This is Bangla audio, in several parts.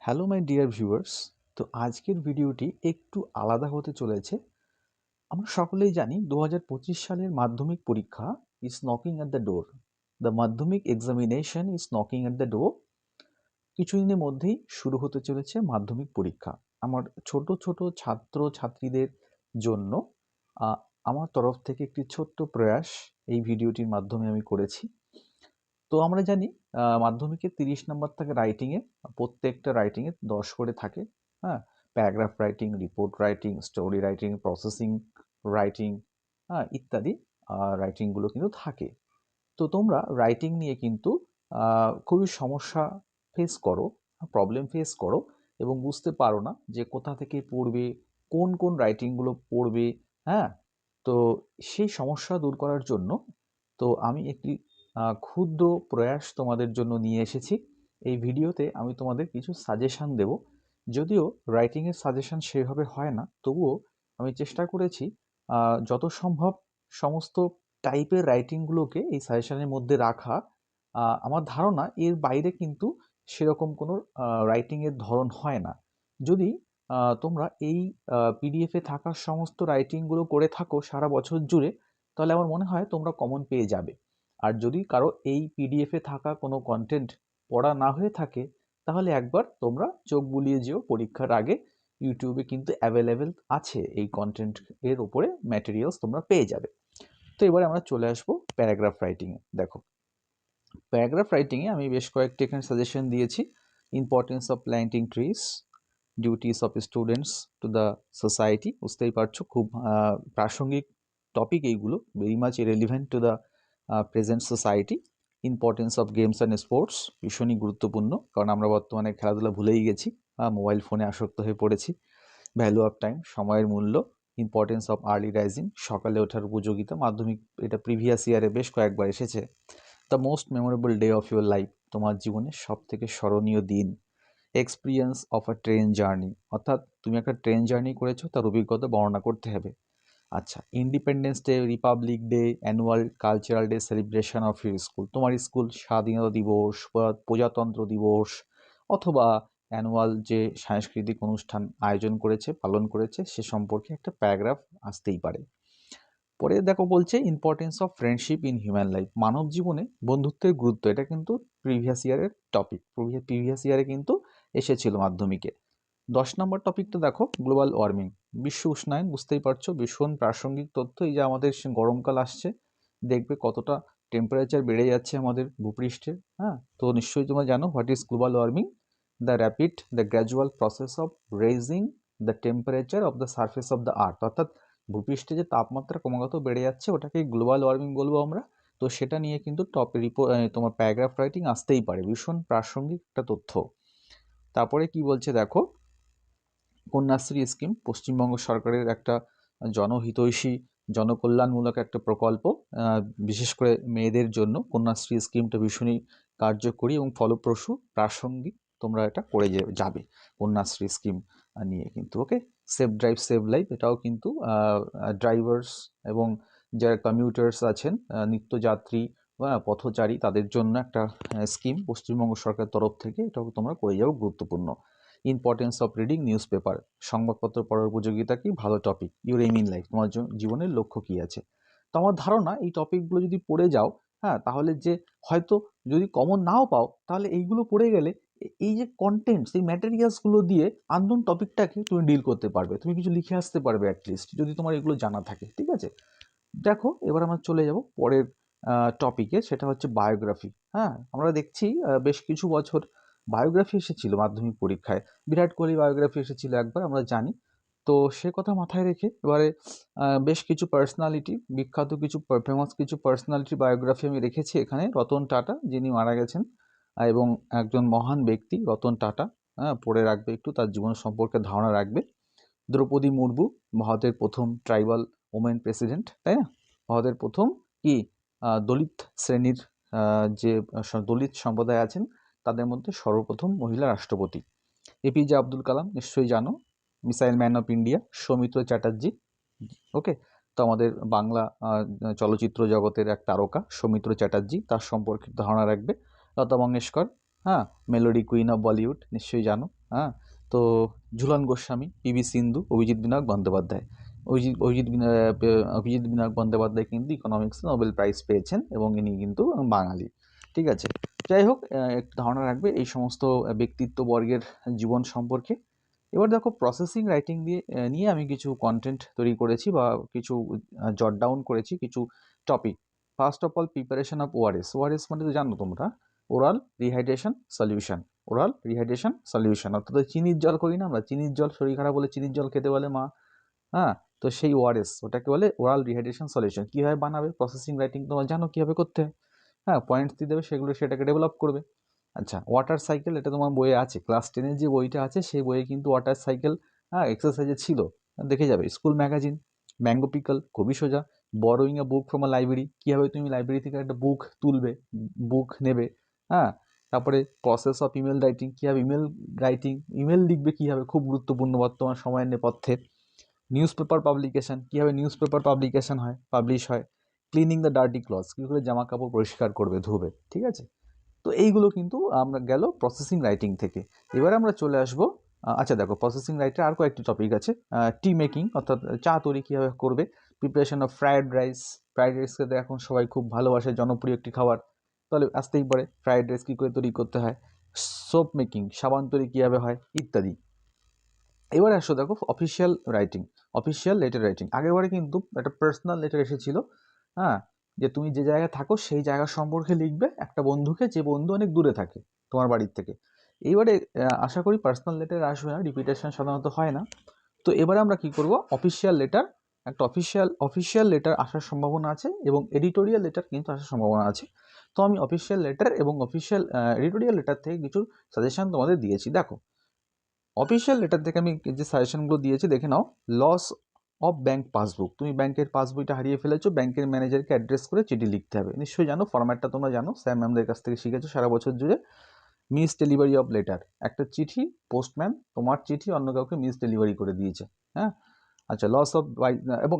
Hello my dear viewers. তো আজকের ভিডিওটি একটু আলাদা হতে চলেছে। আমরা সকলেই জানি 2025 সালের মাধ্যমিক পরীক্ষা is knocking at the door. The Madhyamik examination is knocking at the door. কিছুদিনের মধ্যেই শুরু হতে চলেছে মাধ্যমিক পরীক্ষা। আমার ছোট ছোট ছাত্র ছাত্রীদের জন্য আমার তরফ থেকে একটি ছোট্ট প্রয়াস এই ভিডিওটির মাধ্যমে আমি করেছি। তো আমরা জানি মাধ্যমিকে 30 নাম্বার থাকে রাইটিংয়ে। প্রত্যেকটা রাইটিংয়ে 10 করে থাকে। হ্যাঁ, paragraph writing, report writing, story writing, processing writing, হ্যাঁ, ইত্যাদি রাইটিংগুলো কিন্তু থাকে। তো তোমরা রাইটিং নিয়ে কিন্তু খুবই সমস্যা ফেস করো, প্রবলেম ফেস করো এবং বুঝতে পারো না যে কোথা থেকে পড়বে, কোন কোন রাইটিংগুলো পড়বে। হ্যাঁ, তো সেই সমস্যা দূর করার জন্য তো আমি একটি ক্ষুদ্র প্রয়াস তোমাদের জন্য নিয়ে এসেছি। এই ভিডিওতে আমি তোমাদের কিছু সাজেশান দেব। যদিও রাইটিংয়ের সাজেশান সেভাবে হয় না, তবুও আমি চেষ্টা করেছি যত সম্ভব সমস্ত টাইপের রাইটিংগুলোকে এই সাজেশনের মধ্যে রাখা। আমার ধারণা এর বাইরে কিন্তু সেরকম কোনো রাইটিংয়ের ধরন হয় না। যদি তোমরা এই পিডিএফে থাকা সমস্ত রাইটিংগুলো করে থাকো সারা বছর জুড়ে, তাহলে আমার মনে হয় তোমরা কমন পেয়ে যাবে। আর যদি কারো এই পিডিএফে থাকা কোনো কন্টেন্ট পড়া না হয়ে থাকে, তাহলে একবার তোমরা চোখ বুলিয়ে যেও পরীক্ষার আগে। ইউটিউবে কিন্তু অ্যাভেলেবেল আছে এই কন্টেন্ট এর উপরে ম্যাটেরিয়ালস তোমরা পেয়ে যাবে। তো এবারে আমরা চলে আসবো প্যারাগ্রাফ রাইটিংয়ে। দেখো, প্যারাগ্রাফ রাইটিংয়ে আমি বেশ কয়েকটি এখানে সাজেশন দিয়েছি। Importance of planting trees, duties of students to the society. বুঝতেই পারছো খুব প্রাসঙ্গিক টপিক এইগুলো, very much relevant to the present society. Importance of games and sports, ভীষণই গুরুত্বপূর্ণ, কারণ আমরা বর্তমানে খেলাধুলা ভুলেই গেছি, মোবাইল ফোনে আসক্ত হয়ে পড়েছি। ভ্যালু অফ টাইম, সময়ের মূল্য। ইম্পর্টেন্স অফ আর্লি রাইজিং, সকালে ওঠার উপযোগিতা। মাধ্যমিক এটা প্রিভিয়াস ইয়ারে বেশ কয়েকবার এসেছে। The most memorable day of your life, তোমার জীবনের সব থেকে স্মরণীয় দিন। Experience of a train journey, অর্থাৎ তুমি একটা ট্রেন জার্নি করেছো, তার অভিজ্ঞতা বর্ণনা করতে হবে। আচ্ছা, independence day, Republic day, annual cultural day celebration of your school, তোমার স্কুল স্বাধীনতা দিবস বা প্রজাতন্ত্র দিবস অথবা অ্যানুয়াল যে সাংস্কৃতিক অনুষ্ঠান আয়োজন করেছে, পালন করেছে, সে সম্পর্কে একটা প্যারাগ্রাফ আসতেই পারে। পরে দেখো বলছে importance of friendship in human life, মানব জীবনে বন্ধুত্বের গুরুত্ব। এটা কিন্তু প্রিভিয়াস ইয়ারের টপিক, প্রিভিয়াস ইয়ারে কিন্তু এসেছিল মাধ্যমিকে। 10 নম্বর টপিকটা দেখো, গ্লোবাল ওয়ার্মিং, বিশ্ব উষ্ণায়ন। বুঝতেই পারছো ভীষণ প্রাসঙ্গিক তথ্য। এই যে আমাদের গরমকাল আসছে, দেখবে কতটা টেম্পারেচার বেড়ে যাচ্ছে আমাদের ভূপৃষ্ঠে। হ্যাঁ, তো নিশ্চয়ই তোমরা জানো what is global warming. The gradual process of raising the temperature of the surface of the earth, অর্থাৎ ভূপৃষ্ঠে যে তাপমাত্রা ক্রমাগত বেড়ে যাচ্ছে, ওটাকে গ্লোবাল ওয়ার্মিং বলবো আমরা। তো সেটা নিয়ে কিন্তু তোমার প্যারাগ্রাফ রাইটিং আসতেই পারে, ভীষণ প্রাসঙ্গিক একটা তথ্য। তারপরে কি বলছে দেখো, কন্যাশ্রী স্কিম, পশ্চিমবঙ্গ সরকারের একটা জনহিতৈষী জনকল্যাণমূলক একটা প্রকল্প। বিশেষ করে মেয়েদের জন্য কন্যাশ্রী স্কিমটা ভীষণই কার্যকরী এবং ফলপ্রসূ, প্রাসঙ্গিক। তোমরা এটা করে যাবে কন্যাশ্রী স্কিম নিয়ে কিন্তু। ওকে, সেফ ড্রাইভ সেভ লাইফ, এটাও কিন্তু ড্রাইভার্স এবং যারা কমিউটার্স আছেন, নিত্যযাত্রী বা পথচারী, তাদের জন্য একটা স্কিম পশ্চিমবঙ্গ সরকারের তরফ থেকে, এটাও তোমরা করে যাও, গুরুত্বপূর্ণ। Importance of reading newspaper, সংবাদপত্র পড়ার উপযোগিতা কি, ভালো topic. Your aim in life, তোমার জীবনের লক্ষ্য কি আছে। তো আমার ধারণা এই টপিকগুলো যদি পড়ে যাও, হ্যাঁ, তাহলে যে হয়তো যদি কমন নাও পাও, তাহলে এইগুলো পড়ে গেলে এই যে কন্টেন্টস, এই ম্যাটেরিয়ালসগুলো দিয়ে আননোন টপিকটাকে তুমি ডিল করতে পারবে, তুমি কিছু লিখে আসতে পারবে অ্যাটলিস্ট, যদি তোমার এগুলো জানা থাকে। ঠিক আছে, দেখো এবার আমরা চলে যাব পরের টপিকে, সেটা হচ্ছে বায়োগ্রাফি। হ্যাঁ, আমরা দেখছি বেশ কিছু বছর বায়োগ্রাফি এসেছিল মাধ্যমিক পরীক্ষায়। বিরাট কোহলি বায়োগ্রাফি এসেছিল একবার, আমরা জানি। তো সে কথা মাথায় রেখে এবারে বেশ কিছু পার্সোনালিটি, বিখ্যাত কিছু ফেমাস কিছু পার্সোনালিটি বায়োগ্রাফি আমি রেখেছি এখানে। রতন টাটা, যিনি মারা গেছেন, এবং একজন মহান ব্যক্তি রতন টাটা। হ্যাঁ, পড়ে রাখবে একটু, তার জীবন সম্পর্কে ধারণা রাখবে। দ্রৌপদী মুর্মু, ভারতের প্রথম ট্রাইবাল ওমেন প্রেসিডেন্ট, তাই না? ভারতের প্রথম কি দলিত শ্রেণীর যে দলিত সম্প্রদায় আছেন, তাদের মধ্যে সর্বপ্রথম মহিলা রাষ্ট্রপতি। এপিজে আব্দুল কালাম, নিশ্চয়ই জানো, missile man of India. Soumitra Chatterjee, okay, তো আমাদের বাংলা চলচ্চিত্র জগতের এক তারকা সৌমিত্র চ্যাটার্জি, তার সম্পর্কে ধারণা রাখবে। লতা মঙ্গেশকর, হ্যাঁ, মেলোডি কুইন অফ বলিউড, নিশ্চয়ই জানো। হ্যাঁ, তো ঝুলন গোস্বামী, পিভি সিন্ধু, অভিজিৎ বিনায়ক বন্দ্যোপাধ্যায়। অভিজিৎ বিনায়ক বন্দ্যোপাধ্যায় কিন্তু ইকোনমিক্সে নোবেল প্রাইজ পেয়েছেন এবং ইনি কিন্তু বাঙালি। ঠিক আছে, যাই হোক, একটু ধারণা রাখবে এই সমস্ত ব্যক্তিত্ববর্গের জীবন সম্পর্কে। এবার দেখো, প্রসেসিং রাইটিং নিয়ে আমি কিছু কন্টেন্ট তৈরি করেছি বা কিছু জট ডাউন করেছি কিছু topic. First of all, preparation of ORS. ORS মানে তো জানো তোমরা, oral rehydration solution. Oral rehydration solution, অর্থাৎ চিনির জল করি না আমরা, চিনির জল শরীর খারাপ বলে চিনির জল খেতে বলে মা। হ্যাঁ, তো সেই ওআরএস ওটাকে বলে ওরাল রিহাইড্রেশন সলিউশন। কীভাবে বানাবে? প্রসেসিং রাইটিং তোমরা জানো কীভাবে করতে হয়। হ্যাঁ, পয়েন্টস দিয়ে দেবে, সেটাকে ডেভেলপ করবে। আচ্ছা, ওয়াটার সাইকেল, এটা তোমার বইয়ে আছে, ক্লাস 10-এর যে বইটা আছে সেই বইয়ে কিন্তু ওয়াটার সাইকেল এক্সারসাইজে ছিল, দেখে যাবে। স্কুল ম্যাগাজিন, ম্যাঙ্গো পিকল, খুবই সোজা। Borrowing a book from a library, কীভাবে তুমি লাইব্রেরি থেকে একটা বুক তুলবে, বুক নেবে। হ্যাঁ, তারপরে প্রসেস অফ ইমেল রাইটিং, কীভাবে ইমেল লিখবে, কীভাবে, খুব গুরুত্বপূর্ণ বর্তমান সময়ের নেপথ্যে। নিউজ পেপার পাবলিকেশন, কীভাবে নিউজ পেপার পাবলিশ হয়। ক্লিনিং দ্য ডার্টি ক্লথস, কী করে জামা কাপড় পরিষ্কার করবে, ধুবে। ঠিক আছে, তো এইগুলো কিন্তু আমরা গেল প্রসেসিং রাইটিং থেকে। এবার আমরা চলে আসবো, আচ্ছা দেখো, প্রসেসিং রাইটার আর কয়েকটি টপিক আছে। টি মেকিং, অর্থাৎ চা তৈরি কীভাবে করবে। Preparation of fried rice, fried rice খেতে এখন সবাই খুব ভালোবাসে, জনপ্রিয় একটি খাবার, তাহলে আসতেই পারে ফ্রায়েড রাইস কী করে তৈরি করতে হয়। সোপ মেকিং, সাবান তৈরি কীভাবে হয়, ইত্যাদি। এবার আসো দেখো, অফিসিয়াল লেটার রাইটিং। আগেরবারে কিন্তু একটা পার্সোনাল লেটার এসেছিল, হ্যাঁ, যে তুমি যে জায়গায় থাকো সেই জায়গা সম্পর্কে লিখবে একটা বন্ধুকে, যে বন্ধু অনেক দূরে থাকে তোমার বাড়ির থেকে। এইবারে আশা করি পার্সোনাল লেটার আসবে না, রিপিটেশন সাধারণত হয় না। তো এবারে আমরা কি করব, অফিসিয়াল লেটার, একটা অফিসিয়াল লেটার আসার সম্ভাবনা আছে এবং এডিটোরিয়াল লেটার কিন্তু আসার সম্ভাবনা আছে। তো আমি অফিসিয়াল লেটার এবং এডিটোরিয়াল লেটার থেকে কিছু সাজেশন তোমাদের দিয়েছি। দেখো, অফিসিয়াল লেটার থেকে আমি যে সাজেশনগুলো দিয়েছি দেখে নাও। লস অফ ব্যাংক পাসবুক, তুমি ব্যাংকের পাসবইটা হারিয়ে ফেলেছো, ব্যাংকের ম্যানেজারকে অ্যাড্রেস করে চিঠি লিখতে হবে। নিশ্চয়ই জানো, ফরম্যাটটা তোমরা জানো, স্যার ম্যামদের কাছ থেকে শিখেছো সারা বছর জুড়ে। মিস ডেলিভারি অফ লেটার, একটা চিঠি, পোস্টম্যান তোমার চিঠি অন্য কাউকে মিস ডেলিভারি করে দিয়েছে। হ্যাঁ, আচ্ছা, লস অফ এবং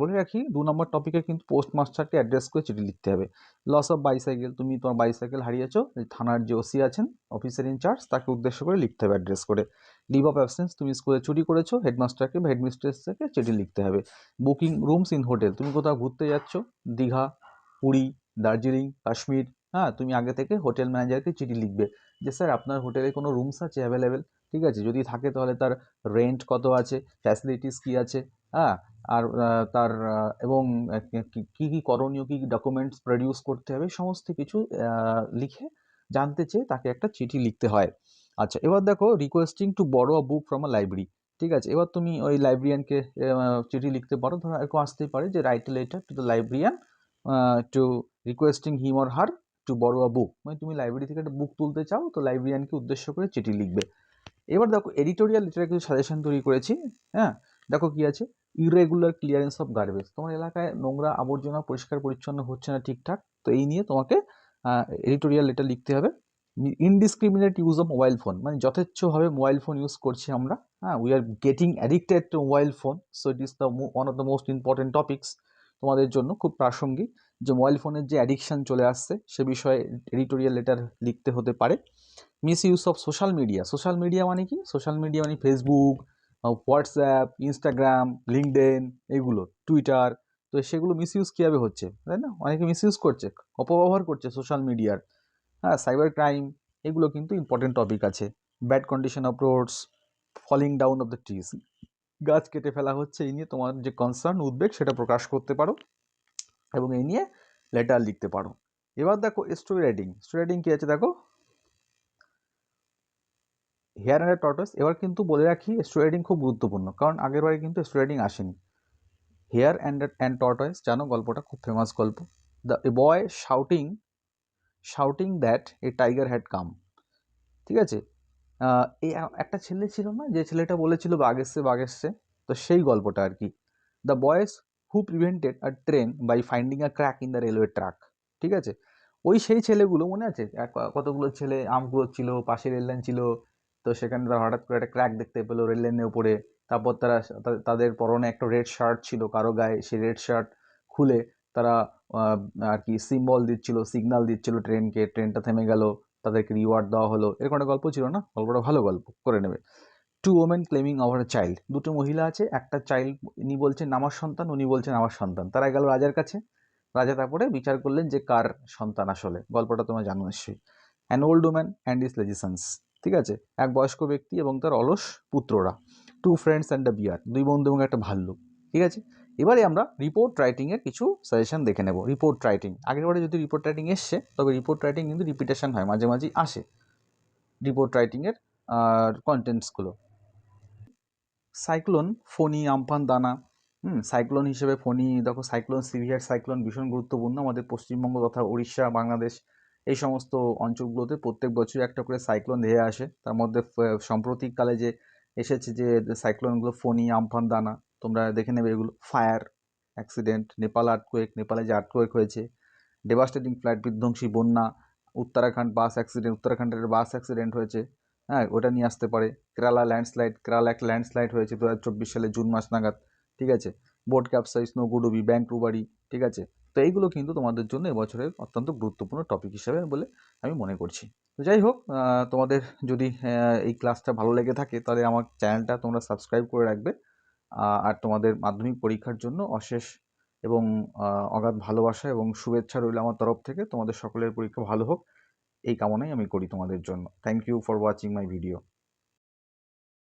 বলে রাখি 2 নম্বর টপিকে কিন্তু পোস্টমাস্টারকে অ্যাড্রেস করে চিঠি লিখতে হবে। লস অফ বাইসাইকেল, তুমি তোমার বাইসাইকেল হারিয়েছো, থানার যে ওসি আছেন, অফিসার ইনচার্জ, তাকে উদ্দেশ্য করে লিখতে হবে অ্যাড্রেস করে। লিভ অফ অ্যাবসেন্স, তুমি স্কুলে চুরি করেছো, হেডমাস্টারকে বা হেডমিস্ট্রেসকে চিঠি লিখতে হবে। বুকিং রুমস ইন হোটেল, তুমি কোথাও ঘুরতে যাচ্ছ, দীঘা, পুরী, দার্জিলিং, কাশ্মীর, হ্যাঁ, তুমি আগে থেকে হোটেল ম্যানেজারকে চিঠি লিখবে যে স্যার আপনার হোটেলে কোনো রুমস আছে অ্যাভেলেবেল। ঠিক আছে, যদি থাকে তাহলে তার রেন্ট কত আছে, ফ্যাসিলিটিস কী আছে, হ্যাঁ, আর তার এবং কী কী করণীয়, কী কী ডকুমেন্টস প্রডিউস করতে হবে, সমস্ত কিছু লিখে জানতে চেয়ে তাকে একটা চিঠি লিখতে হয়। আচ্ছা, এবার দেখো, requesting two borrow a book from a library. ঠিক আছে, এবার তুমি ওই লাইব্রেরিয়ানকে চিঠি লিখতে পারো, ধরো এরকম আসতেই পারে যে write a letter to the librarian to requesting him or her to borrow a বুক, মানে তুমি লাইব্রেরি থেকে একটা বুক তুলতে চাও, তো লাইব্রেরিয়ানকে উদ্দেশ্য করে চিঠি লিখবে। এবার দেখো, এডিটোরিয়াল লেটারে কিছু সাজেশন তৈরি করেছি। হ্যাঁ, দেখো কি আছে, ইরেগুলার ক্লিয়ারেন্স অফ গার্বেজ, তোমার এলাকায় নোংরা আবর্জনা পরিষ্কার পরিচ্ছন্ন হচ্ছে না ঠিকঠাক, তো এই নিয়ে তোমাকে এডিটোরিয়াল লেটার লিখতে হবে। Indiscriminate use of mobile phone, মানে যথেচ্ছভাবে মোবাইল ফোন ইউজ করছি আমরা, হ্যাঁ, we are getting addicted to mobile phone, so it is the one of the most important topics তোমাদের জন্য, খুব প্রাসঙ্গিক, যে মোবাইল ফোনের যে অ্যাডিকশান চলে আসছে সে বিষয়ে এডিটোরিয়াল লেটার লিখতে হতে পারে। Miss use of social media মানে কি, সোশ্যাল মিডিয়া মানে ফেসবুক, হোয়াটসঅ্যাপ, ইনস্টাগ্রাম, লিঙ্কডইন, এগুলো, টুইটার, তো সেগুলো মিস ইউজ কীভাবে হচ্ছে, তাই না, অনেকে মিস ইউজ করছে, অপব্যবহার করছে সোশ্যাল মিডিয়ার। হ্যাঁ, সাইবার ক্রাইম, এগুলো কিন্তু ইম্পর্টেন্ট টপিক আছে। Bad condition of roads, falling down of the trees, গাছ কেটে ফেলা হচ্ছে, এই নিয়ে তোমার যে কনসার্ন, উদ্বেগ, সেটা প্রকাশ করতে পারো এবং এই নিয়ে লেটার লিখতে পারো। এবার দেখো, স্টোরি রাইটিং কী আছে দেখো, হেয়ার অ্যান্ড টর্টয়েস। এবার কিন্তু বলে রাখি, স্টোরি রাইটিং খুব গুরুত্বপূর্ণ, কারণ আগের বারে কিন্তু স্টোরি রাইটিং আসেনি। হেয়ার অ্যান্ড টর্টয়েস, জানো গল্পটা, খুব ফেমাস গল্প। The boy shouting that a tiger had come. ঠিক আছে, এই একটা ছেলে ছিল না, যে ছেলেটা বলেছিল বাঘ এসছে, তো সেই গল্পটা আর কি। The boys who prevented a train by finding a crack in the railway track. ঠিক আছে, ওই সেই ছেলেগুলো মনে আছে, কতগুলো ছেলে আম কুড়োচ্ছিল, পাশে রেল লাইন ছিল, তো সেখানে তারা হঠাৎ করে একটা ক্র্যাক দেখতে পেলো রেল লাইনের উপরে। তারপর তারা তাদের পরনে একটা রেড শার্ট ছিল কারো গায়ে, সেই রেড শার্ট খুলে তারা আর কি সিগনাল দিচ্ছিল ট্রেনটা থেমে গেল। তাদেরকে রিওয়ার্ড দেওয়া হলো, এরকম একটা গল্প ছিল না? গল্পটা ভালো গল্প, করে নেবে। Two women claiming over a child, দুটো মহিলা আছে, একটা চাইল্ড, ইনি বলছেন আমার সন্তান, উনি বলছেন আমার সন্তান, তারা গেল রাজার কাছে। রাজা তারপরে বিচার করলেন যে কার সন্তান আসলে, গল্পটা তোমরা জানো নিশ্চয়ই। অ্যান ওল্ড ওম্যান অ্যান্ড ইস লেজিসন্স, ঠিক আছে, এক বয়স্ক ব্যক্তি এবং তার অলস পুত্ররা। টু ফ্রেন্ডস অ্যান্ড আ বিয়ার, দুই বন্ধু এবং একটা ভাল্লুক, ঠিক আছে। এবারে আমরা রিপোর্ট রাইটিংয়ের কিছু সাজেশন দেখে নেব। রিপোর্ট রাইটিং, আগের বারে যদি রিপোর্ট রাইটিং এসছে, তবে রিপোর্ট রাইটিং কিন্তু রিপিটেশন হয়, মাঝে মাঝেই আসে রিপোর্ট রাইটিংয়ের কন্টেন্টসগুলো। সাইক্লোন, ফণী, আমফান, দানা। সাইক্লোন হিসেবে ফণী, দেখো সাইক্লোন, সিভিয়ার সাইক্লোন ভীষণ গুরুত্বপূর্ণ আমাদের পশ্চিমবঙ্গ তথা উড়িষ্যা, বাংলাদেশ এই সমস্ত অঞ্চলগুলোতে প্রত্যেক বছরই একটা করে সাইক্লোন ধেয়ে আসে। তার মধ্যে সাম্প্রতিককালে যে এসেছে যে সাইক্লোনগুলো, ফণী, আমফান, দানা, তোমরা দেখে নেবে এগুলো। ফায়ার অ্যাক্সিডেন্ট, নেপাল আর্থকোয়েক, নেপালে যে আর্থকোয়েক হয়েছে, ডেভাস্টেটিং ফ্লাড, বিধ্বংসী বন্যা, উত্তরাখণ্ড বাস অ্যাক্সিডেন্ট, উত্তরাখণ্ডের বাস অ্যাক্সিডেন্ট হয়েছে, হ্যাঁ, ওটা নিয়ে আসতে পারে। কেরালা ল্যান্ডস্লাইড, কেরালা একটা ল্যান্ডস্লাইড হয়েছে 2024 সালে জুন মাস নাগাদ, ঠিক আছে। বোট ক্যাপসাইজ, নৌকুডুবি, ব্যাংক রুবারি, ঠিক আছে। তো এইগুলো কিন্তু তোমাদের জন্য এবছরের অত্যন্ত গুরুত্বপূর্ণ টপিক হিসেবে বলে আমি মনে করছি। তো যাই হোক, তোমাদের যদি এই ক্লাসটা ভালো লেগে থাকে, তাহলে আমার চ্যানেলটা তোমরা সাবস্ক্রাইব করে রাখবে। আর তোমাদের মাধ্যমিক পরীক্ষার জন্য অশেষ এবং অগাধ ভালোবাসা এবং শুভেচ্ছা রইল আমার তরফ থেকে। তোমাদের সকলের পরীক্ষা ভালো হোক, এই কামনাই আমি করি তোমাদের জন্য। Thank you for watching my video.